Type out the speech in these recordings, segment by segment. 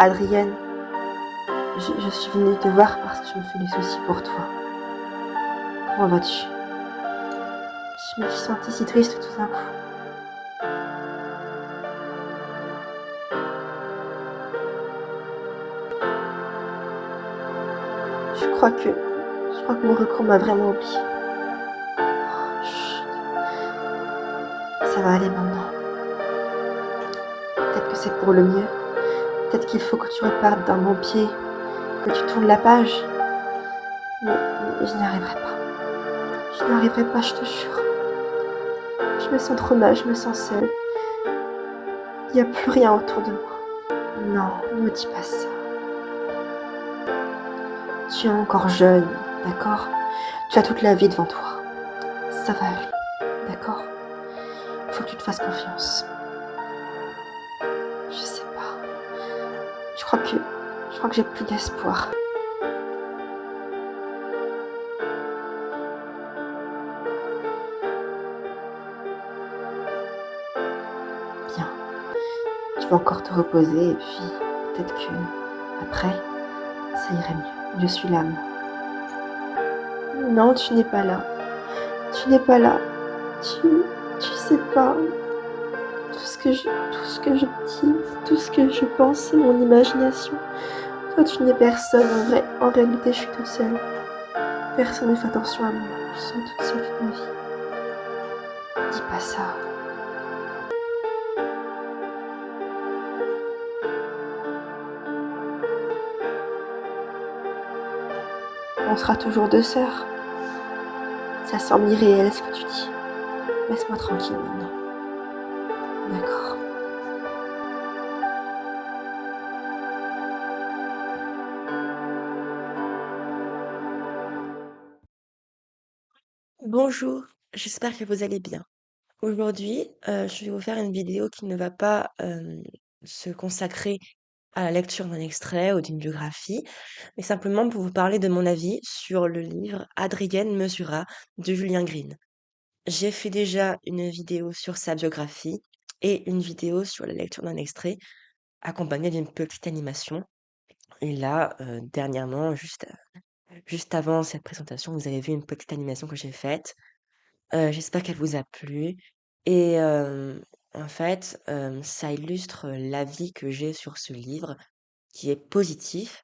Adrienne, je suis venue te voir parce que je me fais des soucis pour toi. Comment vas-tu? Je me suis sentie si triste tout d'un coup. Je crois que mon recours m'a vraiment oublié. Chut, ça va aller maintenant. Peut-être que c'est pour le mieux. Peut-être qu'il faut que tu repartes d'un bon pied, que tu tournes la page. Mais je n'y arriverai pas. Je n'y arriverai pas, je te jure. Je me sens trop mal, je me sens seule. Il n'y a plus rien autour de moi. Non, ne me dis pas ça. Tu es encore jeune, d'accord? Tu as toute la vie devant toi. Ça va aller, d'accord? Il faut que tu te fasses confiance. Je sais pas. Je crois que j'ai plus d'espoir. Bien. Tu vas encore te reposer et puis peut-être que après, ça irait mieux. Je suis là, moi. Non, tu n'es pas là. Tu n'es pas là. Tu, tu sais pas. Tout ce que je dis, tout ce que je pense, c'est mon imagination. Toi, tu n'es personne. En réalité, je suis toute seule. Personne ne fait attention à moi. Je suis toute seule toute ma vie. Dis pas ça. On sera toujours deux sœurs. Ça semble irréel ce que tu dis. Laisse-moi tranquille maintenant. D'accord. Bonjour, j'espère que vous allez bien. Aujourd'hui, je vais vous faire une vidéo qui ne va pas se consacrer à la lecture d'un extrait ou d'une biographie, mais simplement pour vous parler de mon avis sur le livre Adrienne Mesura de Julien Green. J'ai fait déjà une vidéo sur sa biographie et une vidéo sur la lecture d'un extrait, accompagnée d'une petite animation. Et là, dernièrement, juste avant cette présentation, vous avez vu une petite animation que j'ai faite. J'espère qu'elle vous a plu et en fait, ça illustre l'avis que j'ai sur ce livre qui est positif,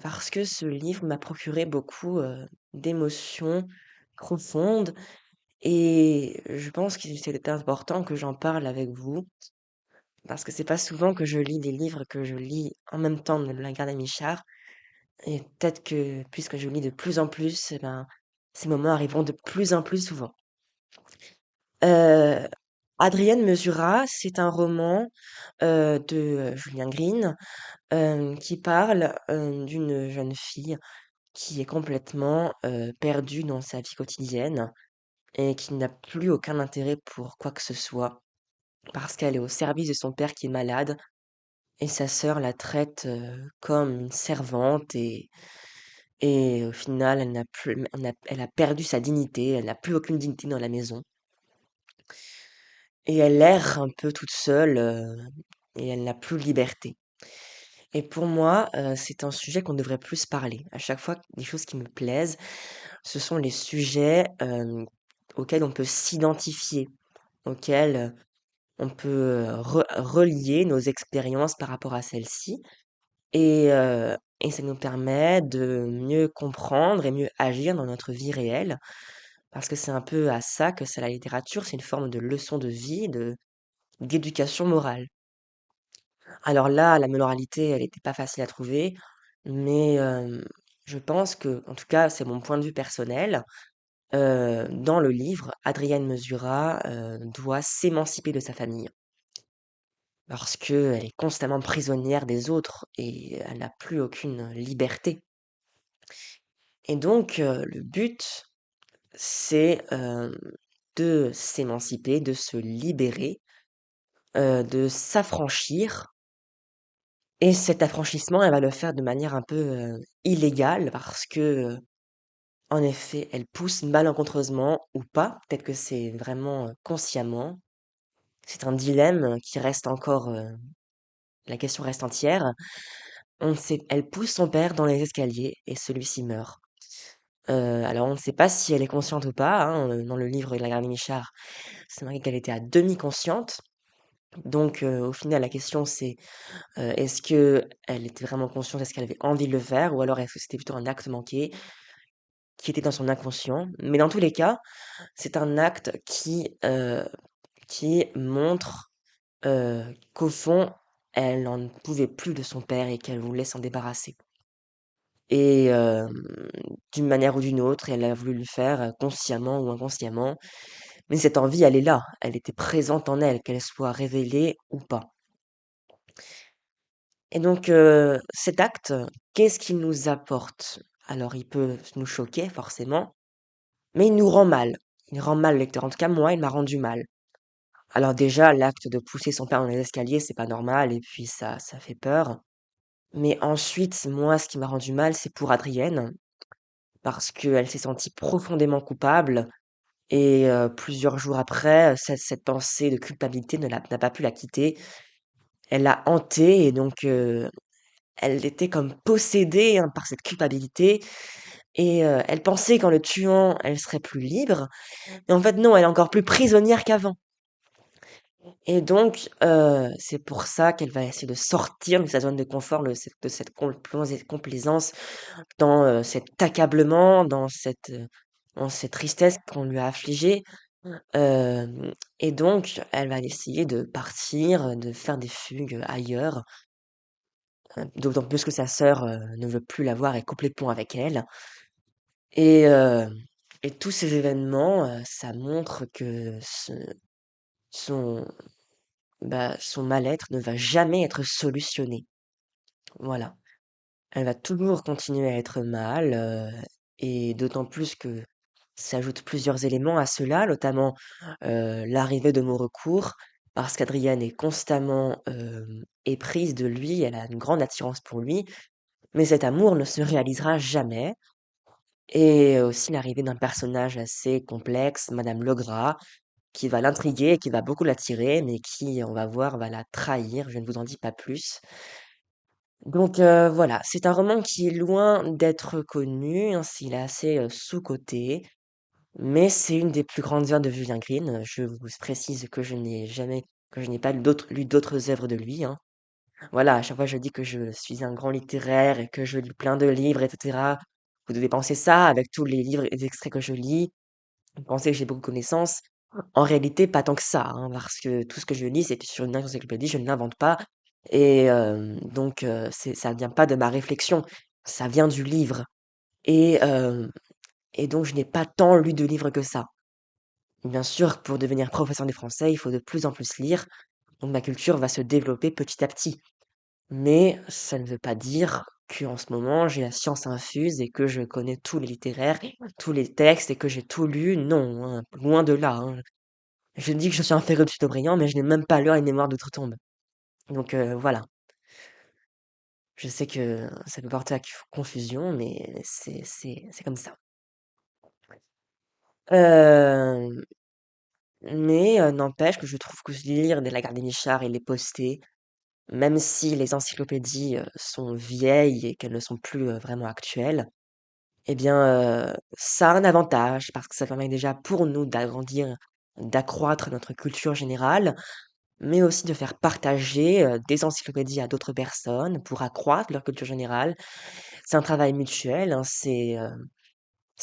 parce que ce livre m'a procuré beaucoup, d'émotions profondes et je pense qu'il c'était important que j'en parle avec vous parce que c'est pas souvent que je lis des livres que je lis en même temps de La Garde à Michard et peut-être que puisque je lis de plus en plus, et ben, ces moments arriveront de plus en plus souvent. Heu, Adrienne Mesura, c'est un roman, de, Julien Green, qui parle, d'une jeune fille qui est complètement, perdue dans sa vie quotidienne et qui n'a plus aucun intérêt pour quoi que ce soit, parce qu'elle est au service de son père qui est malade et sa sœur la traite, comme une servante et au final, elle a perdu sa dignité, elle n'a plus aucune dignité dans la maison. Et elle erre un peu toute seule, et elle n'a plus de liberté. Et pour moi, c'est un sujet qu'on devrait plus parler. À chaque fois, des choses qui me plaisent, ce sont les sujets, auxquels on peut s'identifier, auxquels, on peut, relier nos expériences par rapport à celles-ci et ça nous permet de mieux comprendre et mieux agir dans notre vie réelle. Parce que c'est un peu à ça que sert la littérature, c'est une forme de leçon de vie, de d'éducation morale. Alors là, la moralité, elle était pas facile à trouver, mais je pense que, en tout cas, c'est mon point de vue personnel, dans le livre, Adrienne Mesura, doit s'émanciper de sa famille parce qu'elle est constamment prisonnière des autres et elle n'a plus aucune liberté et donc le but, c'est, de s'émanciper, de se libérer, de s'affranchir. Et cet affranchissement, elle va le faire de manière un peu, illégale parce que, en effet, elle pousse malencontreusement ou pas, peut-être que c'est vraiment, consciemment. C'est un dilemme qui reste encore, la question reste entière. On ne sait Elle pousse son père dans les escaliers et celui-ci meurt. Alors on ne sait pas si elle est consciente ou pas, hein, dans le livre de la Gardie Michard, c'est marqué qu'elle était à demi consciente. Donc au final, la question c'est, est-ce qu'elle était vraiment consciente? Est-ce qu'elle avait envie de le faire? Ou alors est-ce que c'était plutôt un acte manqué qui était dans son inconscient? Mais dans tous les cas, c'est un acte qui montre, qu'au fond, elle n'en pouvait plus de son père et qu'elle voulait s'en débarrasser. Et d'une manière ou d'une autre, elle a voulu le faire, consciemment ou inconsciemment, mais cette envie, elle est là, elle était présente en elle, qu'elle soit révélée ou pas. Et donc cet acte, qu'est-ce qu'il nous apporte? Alors il peut nous choquer forcément, mais il nous rend mal. Il rend mal le lecteur. En tout cas, moi, il m'a rendu mal. Alors déjà, l'acte de pousser son père dans les escaliers, c'est pas normal et puis ça fait peur. Mais ensuite, moi, ce qui m'a rendu mal, c'est pour Adrienne, parce qu'elle s'est sentie profondément coupable et plusieurs jours après, cette pensée de culpabilité n'a pas pu la quitter. Elle l'a hantée et donc elle était comme possédée, hein, par cette culpabilité et elle pensait qu'en le tuant, elle serait plus libre. Mais en fait non, elle est encore plus prisonnière qu'avant. Et donc, c'est pour ça qu'elle va essayer de sortir de sa zone de confort, de cette complaisance, dans, cet accablement, dans cette tristesse qu'on lui a affligée. Et donc, elle va essayer de partir, de faire des fugues ailleurs, d'autant plus que sa sœur, ne veut plus la voir et coupe les ponts avec elle. Et et tous ces événements, ça montre que son son mal-être ne va jamais être solutionné. Voilà. Elle va toujours continuer à être mal, et d'autant plus que s'ajoutent plusieurs éléments à cela, notamment, l'arrivée de mon recours, parce qu'Adrienne est constamment, éprise de lui, elle a une grande attirance pour lui, mais cet amour ne se réalisera jamais. Et aussi l'arrivée d'un personnage assez complexe, Madame Legras, qui va l'intriguer et qui va beaucoup l'attirer, mais qui, on va voir, va la trahir. Je ne vous en dis pas plus. Donc voilà, c'est un roman qui est loin d'être connu, hein, il est assez, sous-coté, mais c'est une des plus grandes œuvres de Julien Green. Je vous précise que je n'ai pas lu d'autres œuvres de lui, hein. Voilà, à chaque fois je dis que je suis un grand littéraire et que je lis plein de livres et cetera. Vous devez penser ça avec tous les livres et les extraits que je lis. Vous pensez que j'ai beaucoup de connaissances. En réalité, pas tant que ça, hein, parce que tout ce que je lis, c'est sur une encyclopédie, je ne l'invente pas. Et donc, ça vient pas de ma réflexion, ça vient du livre. Et, et donc, je n'ai pas tant lu de livres que ça. Bien sûr, pour devenir professeur de français, il faut de plus en plus lire, donc ma culture va se développer petit à petit. Mais ça ne veut pas dire qu'en ce moment, j'ai la science infuse et que je connais tous les littéraires, tous les textes et que j'ai tout lu. Non, hein, loin de là, hein. Je dis que je suis un féru de Chateaubriand, mais je n'ai même pas lu Les Mémoires d'outre-tombe. Donc voilà. Je sais que ça peut porter à confusion, mais c'est comme ça. Hem, mais n'empêche que je trouve que lire des Lagarde et Michard et les poster, même si les encyclopédies, sont vieilles et qu'elles ne sont plus, vraiment actuelles, eh bien, ça a un avantage parce que ça permet déjà pour nous d'agrandir, d'accroître notre culture générale, mais aussi de faire partager, des encyclopédies à d'autres personnes pour accroître leur culture générale. C'est un travail mutuel, hein, c'est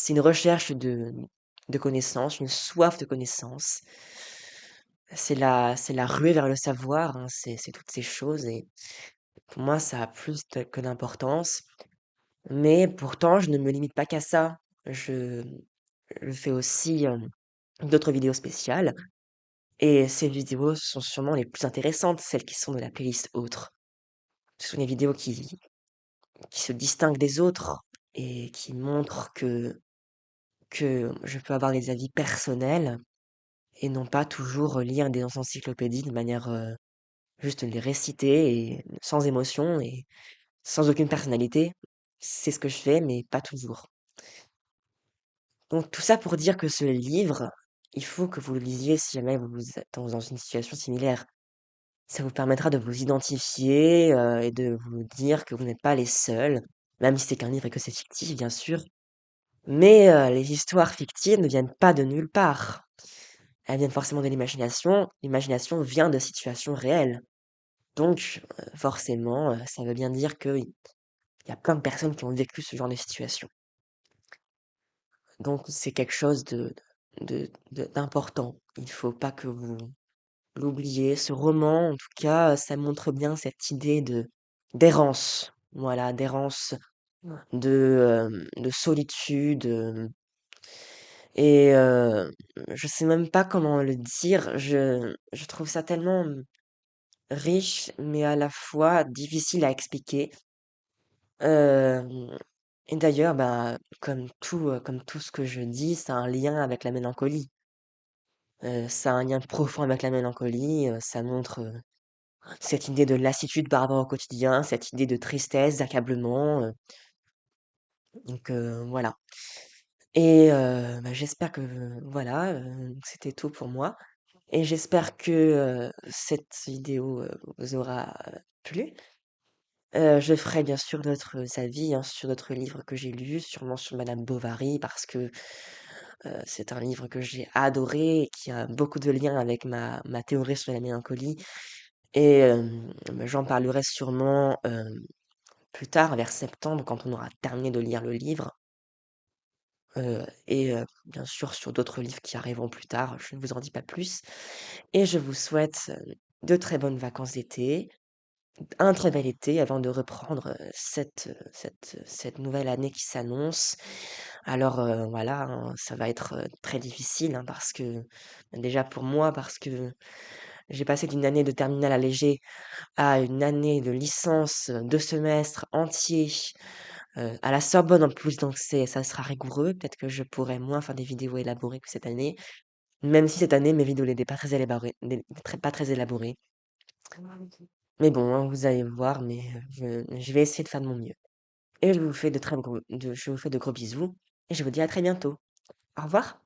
une recherche de connaissances, une soif de connaissances. C'est la ruée vers le savoir, hein, c'est toutes ces choses et pour moi, ça a plus que d'importance. Mais pourtant, je ne me limite pas qu'à ça. Je je fais aussi, d'autres vidéos spéciales et ces vidéos sont sûrement les plus intéressantes, celles qui sont de la playlist autres. Ce sont des vidéos qui se distinguent des autres et qui montrent que je peux avoir des avis personnels et non pas toujours lire des encyclopédies de manière, juste les réciter et sans émotion et sans aucune personnalité. C'est ce que je fais, mais pas toujours. Donc tout ça pour dire que ce livre, il faut que vous le lisiez si jamais vous êtes dans une situation similaire. Ça vous permettra de vous identifier, et de vous dire que vous n'êtes pas les seuls, même si c'est qu'un livre et que c'est fictif, bien sûr. Mais, les histoires fictives ne viennent pas de nulle part. Elles viennent forcément de l'imagination. L'imagination vient de situations réelles. Donc, forcément, ça veut bien dire qu'il y a plein de personnes qui ont vécu ce genre de situation. Donc c'est quelque chose d'important. Il faut pas que vous l'oubliez. Ce roman, en tout cas, ça montre bien cette idée d'errance. Voilà, d'errance, de solitude, et je sais même pas comment le dire. Je trouve ça tellement, riche, mais à la fois difficile à expliquer. Hem Et d'ailleurs, bah, comme tout ce que je dis, ça a un lien avec la mélancolie. Ça a un lien profond avec la mélancolie, ça montre, cette idée de lassitude par rapport au quotidien, cette idée de tristesse, d'accablement, donc voilà. Et bah, j'espère que, voilà, c'était tout pour moi et j'espère que, cette vidéo, vous aura, plu. Je ferai bien sûr d'autres avis, hein, sur d'autres livres que j'ai lus, sûrement sur Madame Bovary parce que, c'est un livre que j'ai adoré et qui a beaucoup de liens avec ma théorie sur la mélancolie et bah, j'en parlerai sûrement, plus tard vers septembre quand on aura terminé de lire le livre, et bien sûr sur d'autres livres qui arriveront plus tard, je ne vous en dis pas plus et je vous souhaite, de très bonnes vacances d'été, un très bel été avant de reprendre, cette nouvelle année qui s'annonce. Alors, voilà, hein, ça va être, très difficile, hein, parce que déjà pour moi, parce que j'ai passé d'une année de terminale allégée à une année de licence, 2 semestres entiers, à la Sorbonne en plus, donc ça sera rigoureux. Peut-être que je pourrai moins faire des vidéos élaborées que cette année, même si cette année mes vidéos n'étaient pas très élaborées. Mais bon, hein, vous allez voir, mais je vais essayer de faire de mon mieux et je vous fais de gros bisous et je vous dis à très bientôt. Au revoir.